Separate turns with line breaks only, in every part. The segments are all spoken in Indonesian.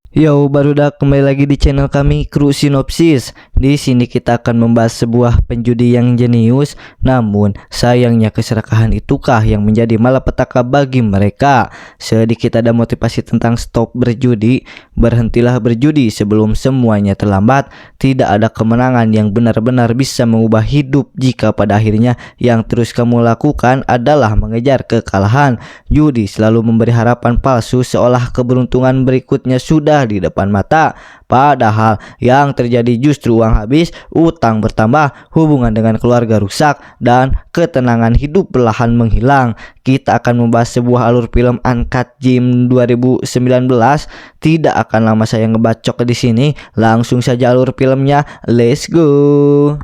Yo, barudak kembali lagi di channel kami Kru Sinopsis. Di sini kita akan membahas sebuah penjudi yang jenius, namun sayangnya keserakahan itukah yang menjadi malapetaka bagi mereka. Sedikit ada motivasi tentang stop berjudi. Berhentilah berjudi sebelum semuanya terlambat. Tidak ada kemenangan yang benar-benar bisa mengubah hidup jika pada akhirnya yang terus kamu lakukan adalah mengejar kekalahan. Judi selalu memberi harapan palsu seolah keberuntungan berikutnya sudah di depan mata, padahal yang terjadi justru uang habis, utang bertambah, hubungan dengan keluarga rusak, dan ketenangan hidup perlahan menghilang. Kita akan membahas sebuah alur film Uncut Gems 2019. Tidak akan lama saya ngebacok di sini, langsung saja alur filmnya, let's go.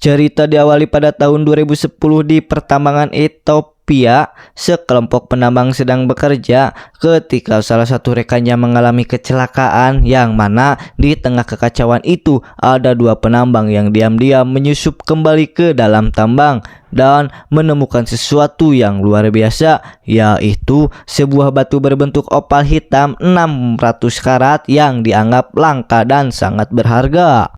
Cerita diawali pada tahun 2010 di pertambangan Ethiopia. Sekelompok penambang sedang bekerja ketika salah satu rekannya mengalami kecelakaan, yang mana di tengah kekacauan itu ada dua penambang yang diam-diam menyusup kembali ke dalam tambang dan menemukan sesuatu yang luar biasa, yaitu sebuah batu berbentuk opal hitam 600 karat yang dianggap langka dan sangat berharga.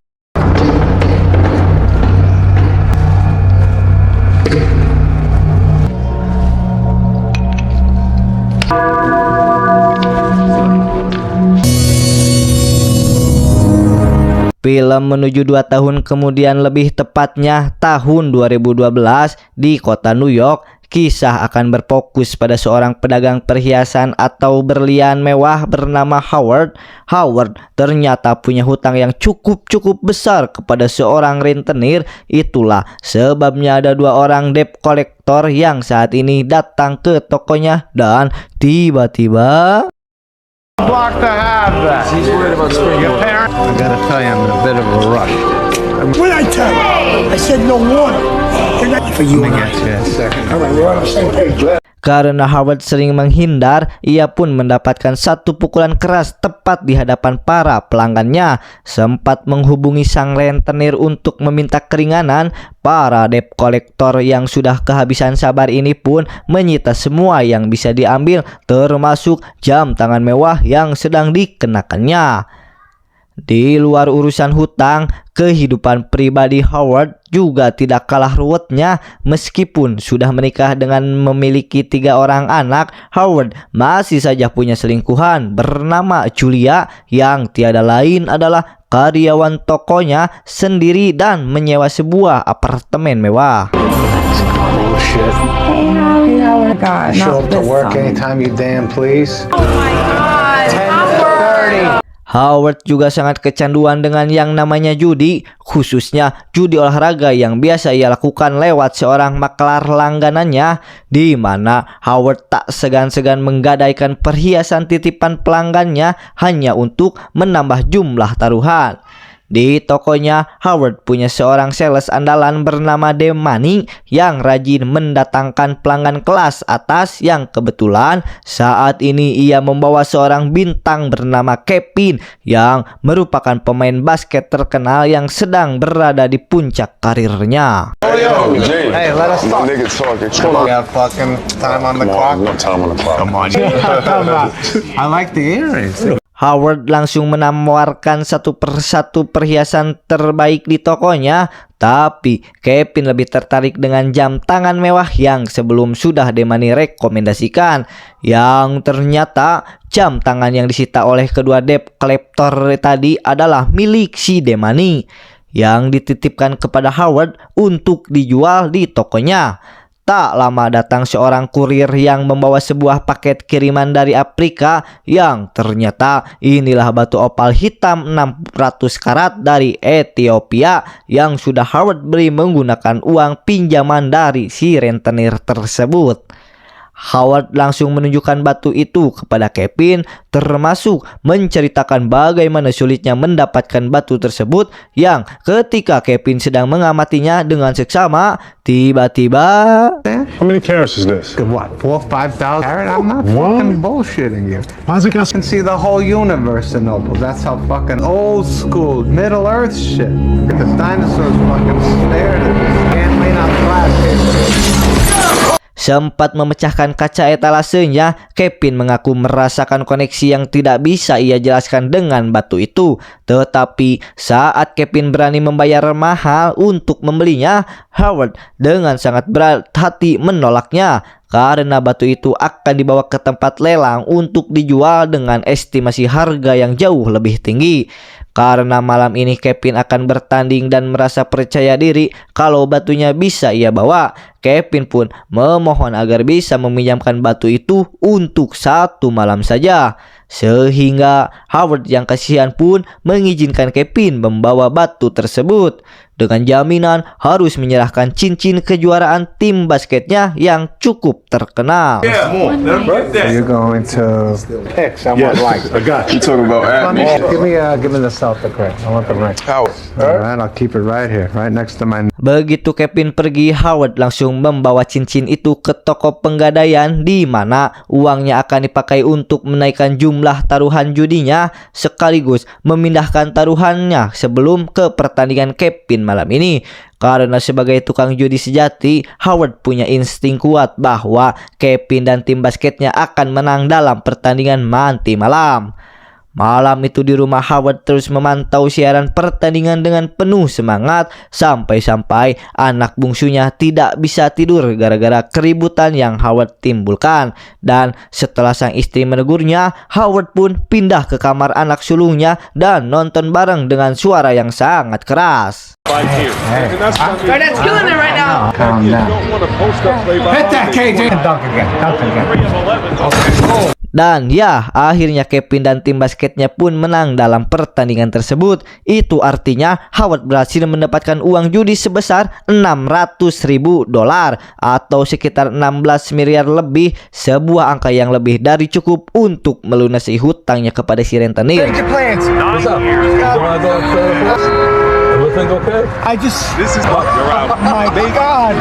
Film menuju 2 tahun kemudian, lebih tepatnya tahun 2012 di kota New York. Kisah akan berfokus pada seorang pedagang perhiasan atau berlian mewah bernama Howard. Howard ternyata punya hutang yang cukup besar kepada seorang rentenir. Itulah sebabnya ada dua orang debt collector yang saat ini datang ke tokonya dan tiba-tiba
Block to have that.
He's worried about springboard.
I gotta tell you, I'm in a bit of a rush.
What did I tell you? I said no water. And that's for you
Let me
and I.
get you in a second.
All right, we're on the same page.
Karena Howard sering menghindar, ia pun mendapatkan satu pukulan keras tepat di hadapan para pelanggannya. Sempat menghubungi sang rentenir untuk meminta keringanan. Para debt collector yang sudah kehabisan sabar ini pun menyita semua yang bisa diambil, termasuk jam tangan mewah yang sedang dikenakannya. Di luar urusan hutang, kehidupan pribadi Howard juga tidak kalah ruwetnya. Meskipun sudah menikah dengan memiliki 3 orang anak, Howard masih saja punya selingkuhan bernama Julia, yang tiada lain adalah karyawan tokonya sendiri dan menyewa sebuah apartemen mewah.
Bullshit.
Hey, Howard. God,
Show
not
up to
this
work
song.
anytime you damn please.
Oh my God,
10:30.
Howard juga sangat kecanduan dengan yang namanya judi, khususnya judi olahraga yang biasa ia lakukan lewat seorang maklar langganannya, di mana Howard tak segan-segan menggadaikan perhiasan titipan pelanggannya hanya untuk menambah jumlah taruhan. Di tokonya, Howard punya seorang sales andalan bernama Demani yang rajin mendatangkan pelanggan kelas atas, yang kebetulan saat ini ia membawa seorang bintang bernama Kevin yang merupakan pemain basket terkenal yang sedang berada di puncak karirnya.
Hey, let us talk.
Niggas talking.
We got fucking time on the clock.
No time on the clock.
Come on. Come on. I like the earrings.
Howard langsung menawarkan satu persatu perhiasan terbaik di tokonya, tapi Kevin lebih tertarik dengan jam tangan mewah yang sebelum sudah Demani rekomendasikan, yang ternyata jam tangan yang disita oleh kedua debt collector tadi adalah milik si Demani yang dititipkan kepada Howard untuk dijual di tokonya. Tak lama datang seorang kurir yang membawa sebuah paket kiriman dari Afrika, yang ternyata inilah batu opal hitam 600 karat dari Ethiopia yang sudah Howard beri menggunakan uang pinjaman dari si rentenir tersebut. Howard langsung menunjukkan batu itu kepada Kevin, termasuk menceritakan bagaimana sulitnya mendapatkan batu tersebut yang ketika Kevin sedang mengamatinya dengan seksama, tiba-tiba
How many carats is this?
What, 4,000 or 5,000 carat? I'm not fucking bullshitting you.
Why's it got
You can see the whole universe in opals. That's how fucking old school, Middle Earth shit. The dinosaurs fucking stared at this. Can't lay on glass.
sempat memecahkan kaca etalasenya, Kevin mengaku merasakan koneksi yang tidak bisa ia jelaskan dengan batu itu. Tetapi saat Kevin berani membayar mahal untuk membelinya, Howard dengan sangat berat hati menolaknya karena batu itu akan dibawa ke tempat lelang untuk dijual dengan estimasi harga yang jauh lebih tinggi. Karena malam ini Kevin akan bertanding dan merasa percaya diri kalau batunya bisa ia bawa, Kevin pun memohon agar bisa meminjamkan batu itu untuk 1 malam saja. Sehingga Howard yang kasihan pun mengizinkan Kevin membawa batu tersebut dengan jaminan harus menyerahkan cincin kejuaraan tim basketnya yang cukup terkenal.
So you're going to pick someone like.
I got you. Talking about
Give me the Celtic ring. I want the ring. All right, I'll keep it right here, right next to my.
Begitu Kevin pergi, Howard langsung membawa cincin itu ke toko penggadaian di mana uangnya akan dipakai untuk menaikkan jumlah taruhan judinya sekaligus memindahkan taruhannya sebelum ke pertandingan Kevin malam ini. Karena sebagai tukang judi sejati, Howard punya insting kuat bahwa Kevin dan tim basketnya akan menang dalam pertandingan nanti malam. Malam itu di rumah, Howard terus memantau siaran pertandingan dengan penuh semangat sampai-sampai anak bungsunya tidak bisa tidur gara-gara keributan yang Howard timbulkan. Dan setelah sang istri menegurnya, Howard pun pindah ke kamar anak sulungnya dan nonton bareng dengan suara yang sangat keras.
Garnett's killing it right now.
Calm down. Hit that KJ. Dunk again. Dunk again.
Dan ya, akhirnya Kevin dan tim basketnya pun menang dalam pertandingan tersebut. Itu artinya Howard berhasil mendapatkan uang judi sebesar $600.000 atau sekitar 16 miliar lebih, sebuah angka yang lebih dari cukup untuk melunasi hutangnya kepada si rentenir.
Your plans. I just. This is what you're out. My God.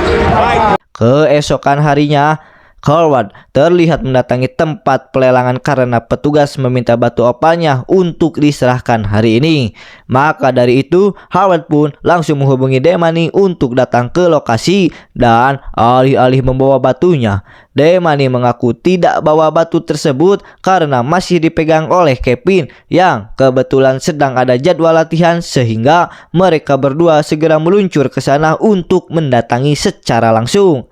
Keesokan harinya, Howard terlihat mendatangi tempat pelelangan karena petugas meminta batu opalnya untuk diserahkan hari ini. Maka dari itu, Howard pun langsung menghubungi Demani untuk datang ke lokasi dan alih-alih membawa batunya, Demani mengaku tidak bawa batu tersebut karena masih dipegang oleh Kevin yang kebetulan sedang ada jadwal latihan, sehingga mereka berdua segera meluncur ke sana untuk mendatangi secara langsung.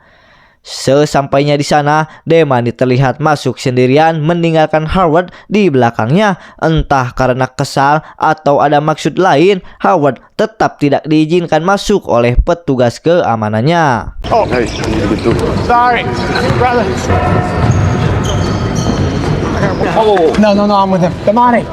Sesampainya di sana, Demani terlihat masuk sendirian meninggalkan Howard di belakangnya. Entah karena kesal atau ada maksud lain, Howard tetap tidak diizinkan masuk oleh petugas keamanannya.
Oh, hey, sorry, brother. No, I'm with him. Damani.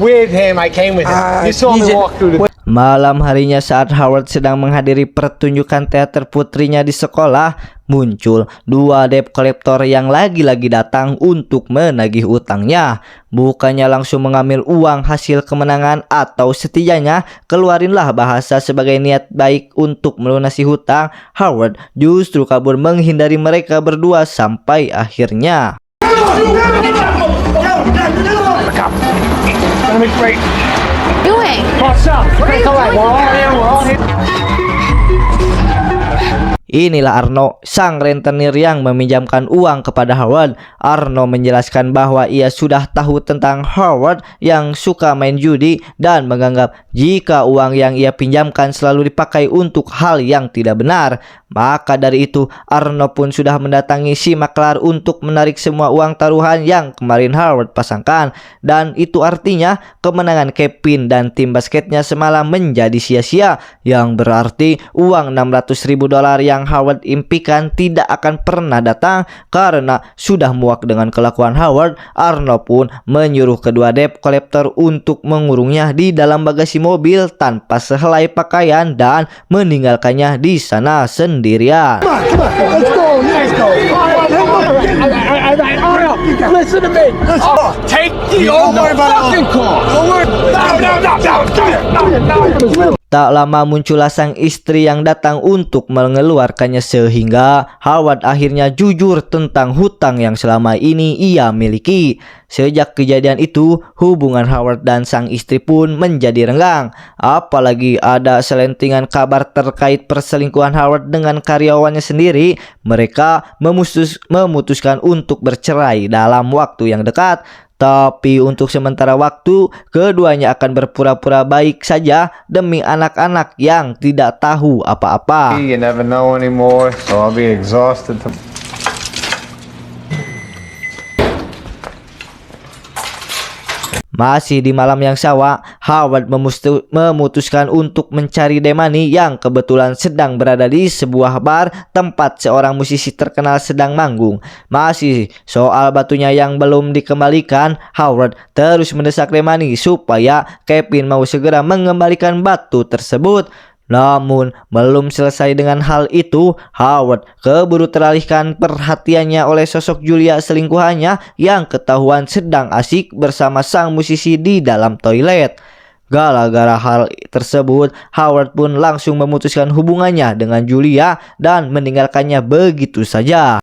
With him, I came with him. You saw me walk through the.
Malam harinya saat Howard sedang menghadiri pertunjukan teater putrinya di sekolah, muncul 2 debt collector yang lagi-lagi datang untuk menagih utangnya. Bukannya langsung mengambil uang hasil kemenangan atau setidaknya keluarinlah bahasa sebagai niat baik untuk melunasi hutang, Howard justru kabur menghindari mereka berdua sampai akhirnya.
Doing.
Inilah Arno, sang rentenir yang meminjamkan uang kepada Howard. Arno menjelaskan bahwa ia sudah tahu tentang Howard yang suka main judi dan menganggap jika uang yang ia pinjamkan selalu dipakai untuk hal yang tidak benar. Maka dari itu, Arno pun sudah mendatangi si maklar untuk menarik semua uang taruhan yang kemarin Howard pasangkan. Dan itu artinya kemenangan Kevin dan tim basketnya semalam menjadi sia-sia, yang berarti uang $600.000 yang Howard impikan tidak akan pernah datang. Karena sudah muak dengan kelakuan Howard, Arno pun menyuruh kedua debt collector untuk mengurungnya di dalam bagasi mobil tanpa sehelai pakaian dan meninggalkannya di sana sendirian.
Come on, let's go. Listen to me. Take the fucking call. Don't worry. No.
Tak lama muncullah sang istri yang datang untuk mengeluarkannya sehingga Howard akhirnya jujur tentang hutang yang selama ini ia miliki. Sejak kejadian itu, hubungan Howard dan sang istri pun menjadi renggang. Apalagi ada selentingan kabar terkait perselingkuhan Howard dengan karyawannya sendiri. Mereka memutuskan untuk bercerai dalam waktu yang dekat. Tapi untuk sementara waktu, keduanya akan berpura-pura baik saja demi anak-anak yang tidak tahu apa-apa.
You never know anymore, so I'll be exhausted.
Masih di malam yang sama, Howard memutuskan untuk mencari Demani yang kebetulan sedang berada di sebuah bar tempat seorang musisi terkenal sedang manggung. Masih soal batunya yang belum dikembalikan, Howard terus mendesak Demani supaya Kevin mau segera mengembalikan batu tersebut. Namun, belum selesai dengan hal itu, Howard keburu teralihkan perhatiannya oleh sosok Julia selingkuhannya yang ketahuan sedang asik bersama sang musisi di dalam toilet. Gara-gara hal tersebut, Howard pun langsung memutuskan hubungannya dengan Julia dan meninggalkannya begitu saja.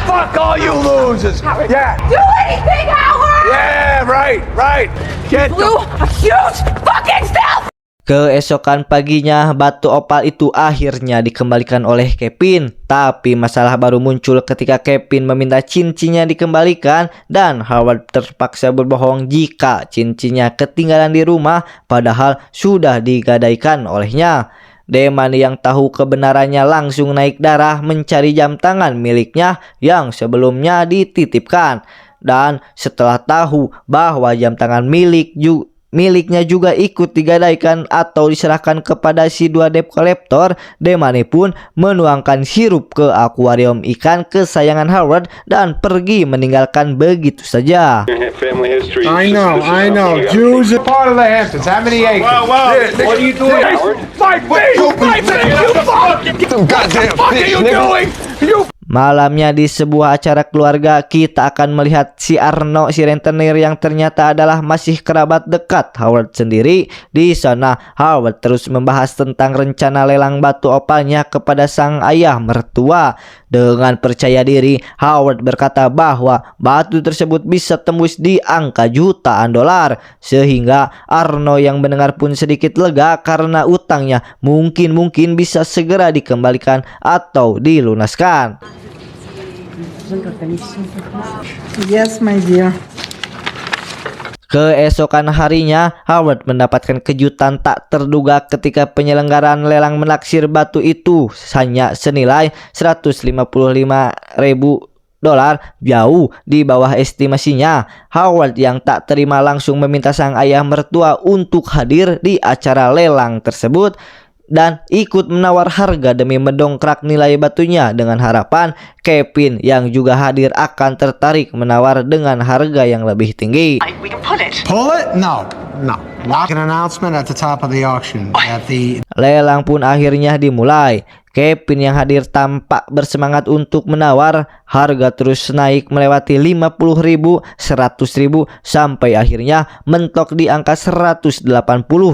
Fuck all you losers. Yeah.
Do anything, Howard!
Yeah, right. Get
Blew a huge fucking stealth!
Keesokan paginya, batu opal itu akhirnya dikembalikan oleh Kevin. Tapi masalah baru muncul ketika Kevin meminta cincinnya dikembalikan dan Howard terpaksa berbohong jika cincinnya ketinggalan di rumah padahal sudah digadaikan olehnya. Demani yang tahu kebenarannya langsung naik darah mencari jam tangan miliknya yang sebelumnya dititipkan. Dan setelah tahu bahwa jam tangan miliknya juga ikut digadaikan atau diserahkan kepada si dua debt collector, Demani pun menuangkan sirup ke akuarium ikan kesayangan Howard dan pergi meninggalkan begitu saja.
Family history.
I know. Jews are part of the Hamptons. How many acres?
What are you doing, Howard?
fight me. You fight me. You
Goddamn
fuck are you doing? You
Malamnya di sebuah acara keluarga, kita akan melihat si Arno, si rentenir yang ternyata adalah masih kerabat dekat Howard sendiri. Di sana, Howard terus membahas tentang rencana lelang batu opalnya kepada sang ayah mertua. Dengan percaya diri, Howard berkata bahwa batu tersebut bisa tembus di angka jutaan dolar. Sehingga Arno yang mendengar pun sedikit lega karena utangnya mungkin bisa segera dikembalikan atau dilunaskan.
Yes, my dear.
Keesokan harinya, Howard mendapatkan kejutan tak terduga ketika penyelenggaraan lelang menaksir batu itu hanya senilai $155.000, jauh di bawah estimasinya. Howard yang tak terima langsung meminta sang ayah mertua untuk hadir di acara lelang tersebut dan ikut menawar harga demi mendongkrak nilai batunya dengan harapan Kevin yang juga hadir akan tertarik menawar dengan harga yang lebih tinggi.
Pull it? No. Not an announcement at the top of the auction.
Lelang pun akhirnya dimulai. Kevin yang hadir tampak bersemangat untuk menawar. Harga terus naik melewati 50.000, 100.000 sampai akhirnya mentok di angka 180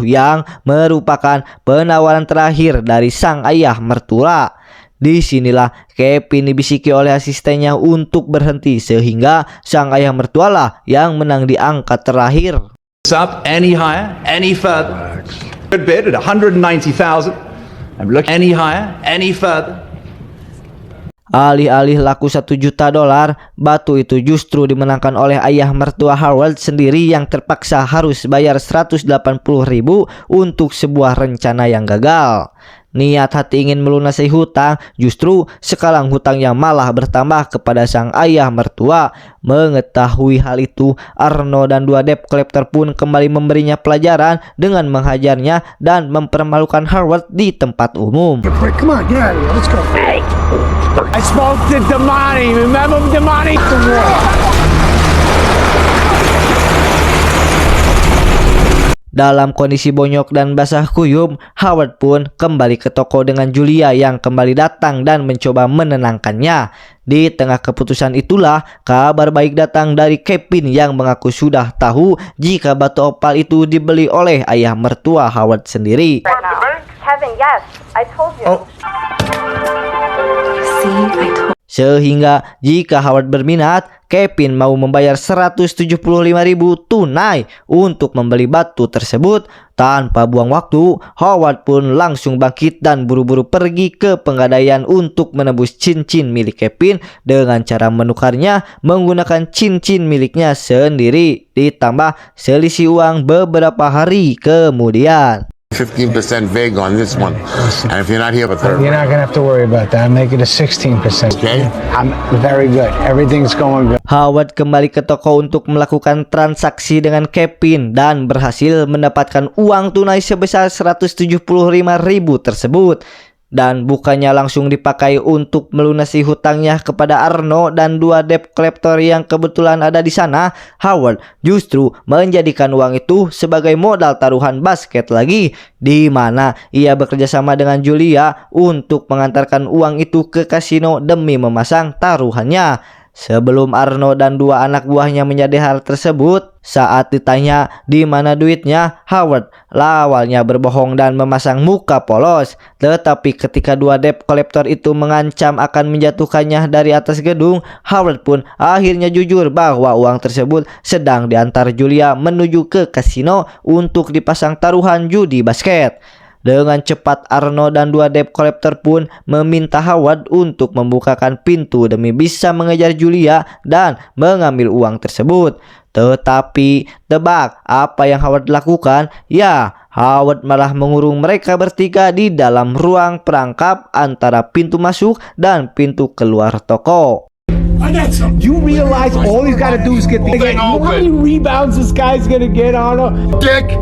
yang merupakan penawaran terakhir dari sang ayah mertua. Disinilah Kevin dibisiki oleh asistennya untuk berhenti sehingga sang ayah mertualah yang menang di angka terakhir.
Up any higher, any further. Good bid at 190,000. I'm looking any higher, any further.
Alih-alih laku $1 juta, batu itu justru dimenangkan oleh ayah mertua Howard sendiri yang terpaksa harus bayar 180.000 untuk sebuah rencana yang gagal. Niat hati ingin melunasi hutang, justru sekarang hutangnya malah bertambah kepada sang ayah mertua. Mengetahui hal itu, Arno dan dua debt collector pun kembali memberinya pelajaran dengan menghajarnya dan mempermalukan Howard di tempat umum.
come on, get out of here. Let's go. I spoke to Damani. Remember Damani? The war.
Dalam kondisi bonyok dan basah kuyup, Howard pun kembali ke toko dengan Julia yang kembali datang dan mencoba menenangkannya. Di tengah keputusan itulah kabar baik datang dari Kevin yang mengaku sudah tahu jika batu opal itu dibeli oleh ayah mertua Howard sendiri.
Kevin, yes, I told you.
Sehingga jika Howard berminat, Kevin mau membayar 175.000 tunai untuk membeli batu tersebut. Tanpa buang waktu, Howard pun langsung bangkit dan buru-buru pergi ke penggadaian untuk menebus cincin milik Kevin dengan cara menukarnya menggunakan cincin miliknya sendiri, ditambah selisih uang beberapa hari kemudian.
15% vig on this one. And if you're not here for third,
You're not gonna have to worry about that. Make it a 16%.
okay?
I'm very good. Everything's going good.
Howard kembali ke toko untuk melakukan transaksi dengan Kevin dan berhasil mendapatkan uang tunai sebesar 175.000 tersebut. Dan bukannya langsung dipakai untuk melunasi hutangnya kepada Arno dan 2 debt collector yang kebetulan ada di sana, Howard justru menjadikan uang itu sebagai modal taruhan basket lagi, di mana ia bekerja sama dengan Julia untuk mengantarkan uang itu ke kasino demi memasang taruhannya. Sebelum Arno dan 2 anak buahnya menyadari hal tersebut, saat ditanya di mana duitnya, Howard awalnya berbohong dan memasang muka polos. Tetapi ketika 2 debt collector itu mengancam akan menjatuhkannya dari atas gedung, Howard pun akhirnya jujur bahwa uang tersebut sedang diantar Julia menuju ke kasino untuk dipasang taruhan judi basket. Dengan cepat Arno dan 2 debt collector pun meminta Howard untuk membukakan pintu demi bisa mengejar Julia dan mengambil uang tersebut. Tetapi tebak apa yang Howard lakukan? Ya, Howard malah mengurung mereka bertiga di dalam ruang perangkap antara pintu masuk dan pintu keluar toko.
You realize all he's got to do is get the game. You know how many rebounds this guy's gonna get, Arno?
Dick!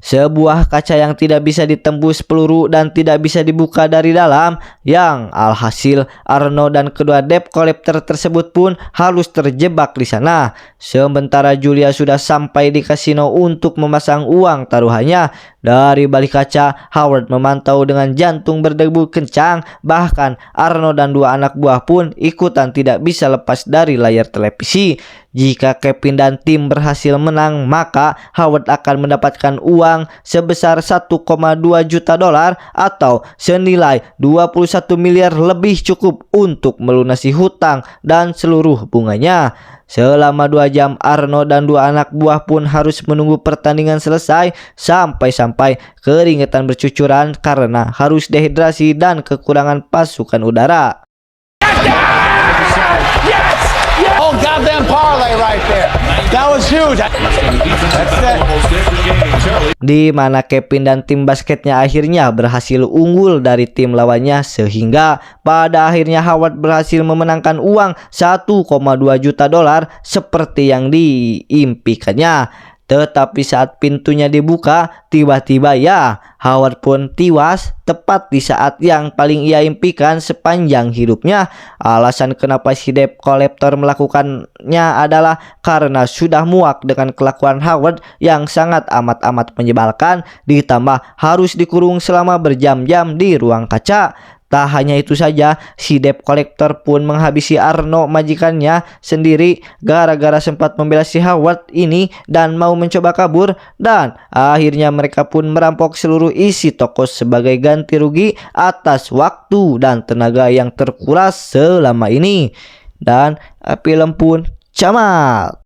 Sebuah kaca yang tidak bisa ditembus peluru dan tidak bisa dibuka dari dalam, yang alhasil Arno dan kedua debt collector tersebut pun harus terjebak di sana. Sementara Julia sudah sampai di kasino untuk memasang uang taruhannya. Dari balik kaca, Howard memantau dengan jantung berdebu kencang. Bahkan Arno dan 2 anak buah pun ikutan tidak bisa lepas dari layar televisi. Jika Kevin dan tim berhasil menang, maka Howard akan mendapatkan uang sebesar 1,2 juta dolar atau senilai 21 miliar lebih cukup untuk melunasi hutang dan seluruh bunganya. Selama 2 jam, Arno dan 2 anak buah pun harus menunggu pertandingan selesai sampai-sampai keringetan bercucuran karena harus dehidrasi dan kekurangan pasukan udara.
Oh, goddamn parlay right there. That was huge. That's it.
Di mana Kevin dan tim basketnya akhirnya berhasil unggul dari tim lawannya, sehingga pada akhirnya Howard berhasil memenangkan uang 1,2 juta dolar seperti yang diimpikannya. Tetapi saat pintunya dibuka, tiba-tiba ya Howard pun tewas tepat di saat yang paling ia impikan sepanjang hidupnya. Alasan kenapa si debt collector melakukannya adalah karena sudah muak dengan kelakuan Howard yang sangat amat menyebalkan, ditambah harus dikurung selama berjam-jam di ruang kaca. Tak hanya itu saja, si debt collector pun menghabisi Arno majikannya sendiri gara-gara sempat membela si Howard ini dan mau mencoba kabur, dan akhirnya mereka pun merampok seluruh isi toko sebagai ganti rugi atas waktu dan tenaga yang terkuras selama ini. Dan film pun camat.